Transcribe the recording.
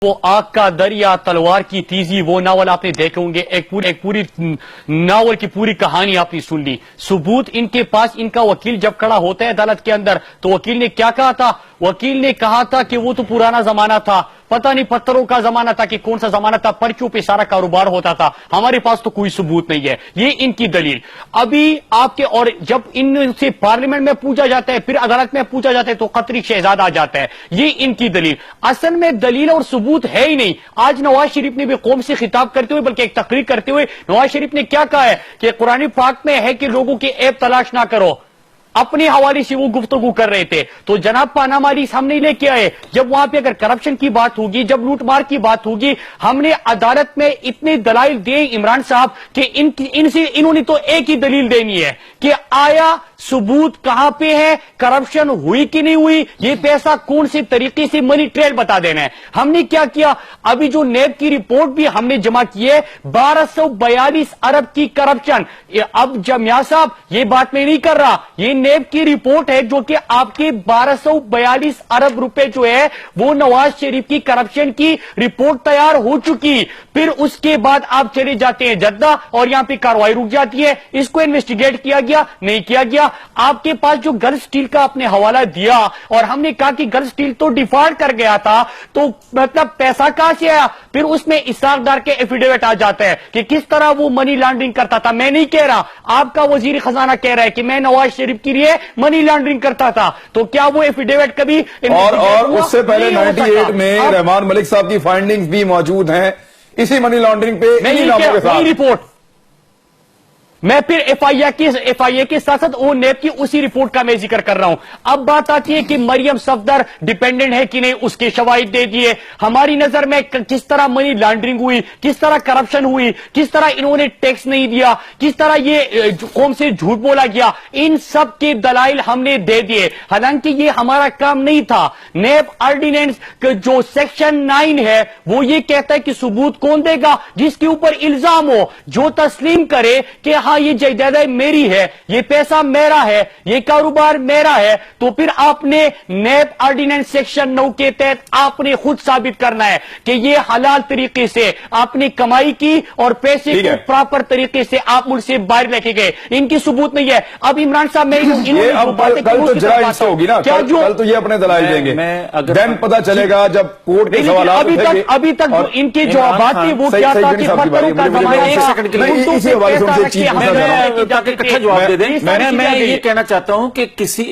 وہ آگ کا دریا تلوار کی تیزی وہ ناول آپ نے دیکھے ہوں گے، ایک پوری ناول کی پوری کہانی آپ نے سن لی۔ ثبوت ان کے پاس، ان کا وکیل جب کھڑا ہوتا ہے عدالت کے اندر تو وکیل نے کیا کہا تھا؟ وکیل نے کہا تھا کہ وہ تو پرانا زمانہ تھا، پتہ نہیں پتھروں کا زمانہ تھا کہ کون سا زمانہ تھا، پرچوں پہ سارا کاروبار ہوتا تھا، ہمارے پاس تو کوئی ثبوت نہیں ہے۔ یہ ان کی دلیل ابھی آپ کے، اور جب ان سے پارلیمنٹ میں پوچھا جاتا ہے، پھر عدالت میں پوچھا جاتا ہے تو قطری شہزاد آ جاتا ہے۔ یہ ان کی دلیل اصل میں دلیل اور ثبوت ہے ہی نہیں۔ آج نواز شریف نے بھی قوم سے خطاب کرتے ہوئے، بلکہ ایک تقریر کرتے ہوئے نواز شریف نے کیا کہا ہے کہ قرآن پاک میں ہے کہ لوگوں کے عیب تلاش نہ کرو، اپنے حوالے سے وہ گفتگو کر رہے تھے۔ تو جناب پاناما لیکس ہم نہیں لے کے آئے، جب وہاں پہ اگر کرپشن کی بات ہوگی، جب لوٹ مار کی بات ہوگی، ہم نے عدالت میں اتنے دلائل دیے عمران صاحب کہ انہوں نے تو ایک ہی دلیل دینی ہے کہ آیا ثبوت کہاں پہ ہے، کرپشن ہوئی کہ نہیں ہوئی، یہ پیسہ کون سے طریقے سے، منی ٹریل بتا دینا ہے۔ ہم نے کیا کیا؟ ابھی جو نیب کی رپورٹ بھی ہم نے جمع کی ہے، 1242 ارب کی کرپشن۔ اب جمعیہ صاحب یہ بات میں نہیں کر رہا، یہ نیب کی رپورٹ ہے جو کہ آپ کے 1242 ارب روپے جو ہے وہ نواز شریف کی کرپشن کی رپورٹ تیار ہو چکی۔ پھر اس کے بعد آپ چلے جاتے ہیں جدہ اور یہاں پہ کارروائی رک جاتی ہے، اس کو انویسٹیگیٹ کیا گیا نہیں کیا گیا۔ آپ کے پاس جو گلف سٹیل کا آپ نے حوالہ دیا اور ہم نے کہا کہ گلف سٹیل تو ڈیفالٹ کر گیا تھا، تو مطلب پیسہ کہاں سے آیا؟ پھر اس میں اسحاق ڈار کے ایفیڈیوٹ آ جاتا ہے کہ کس طرح وہ منی لانڈرنگ کرتا تھا۔ میں نہیں کہہ رہا، آپ کا وزیر خزانہ کہہ رہا ہے کہ میں نواز شریف کے لیے منی لانڈرنگ کرتا تھا، تو کیا وہ ایفیڈیوٹ کبھی اور اس سے پہلے 98 میں رحمان ملک صاحب کی فائنڈنگز بھی موجود ہیں اسی منی لانڈرنگ پہ، میں نہیں رپورٹ، میں پھر ایف آئی اے کے ساتھ ساتھ وہ نیب کی اسی رپورٹ کا میں ذکر کر رہا ہوں۔ اب بات آتی ہے کہ مریم صفدر ڈیپینڈنٹ ہے کہ نہیں، اس کے شواہد دے دیے۔ ہماری نظر میں کس طرح منی لانڈرنگ ہوئی، کس طرح کرپشن ہوئی، کس طرح انہوں نے ٹیکس نہیں دیا، کس طرح یہ قوم سے جھوٹ بولا گیا، ان سب کے دلائل ہم نے دے دیے۔ حالانکہ یہ ہمارا کام نہیں تھا۔ نیب آرڈیننس جو سیکشن 9 ہے وہ یہ کہتا ہے کہ ثبوت کون دے گا؟ جس کے اوپر الزام ہو، جو تسلیم کرے کہ ہاں یہ جائیداد میری ہے، یہ پیسہ میرا ہے، یہ کاروبار میرا ہے، تو پھر آپ نے نیب آرڈیننس سیکشن 9 کے تحت آپ نے خود ثابت کرنا ہے کہ یہ حلال طریقے سے آپ نے کمائی کی اور پیسے کو پراپر طریقے سے آپ ملک سے باہر لے کے گئے۔ ان کی ثبوت نہیں ہے۔ اب عمران صاحب میں کل تو جرائم ہوگی نا، کل تو یہ اپنے دلائل دیں گے، دین پتہ چلے گا جب کورٹ کے سوالات اٹھیں گے۔ ابھی تک جو ان کے جوابات تھے وہ کیا تھا کہ پتھروں کا زمانہ، اکٹھا جواب دے دیں۔ میں یہ کہنا چاہتا ہوں کہ کسی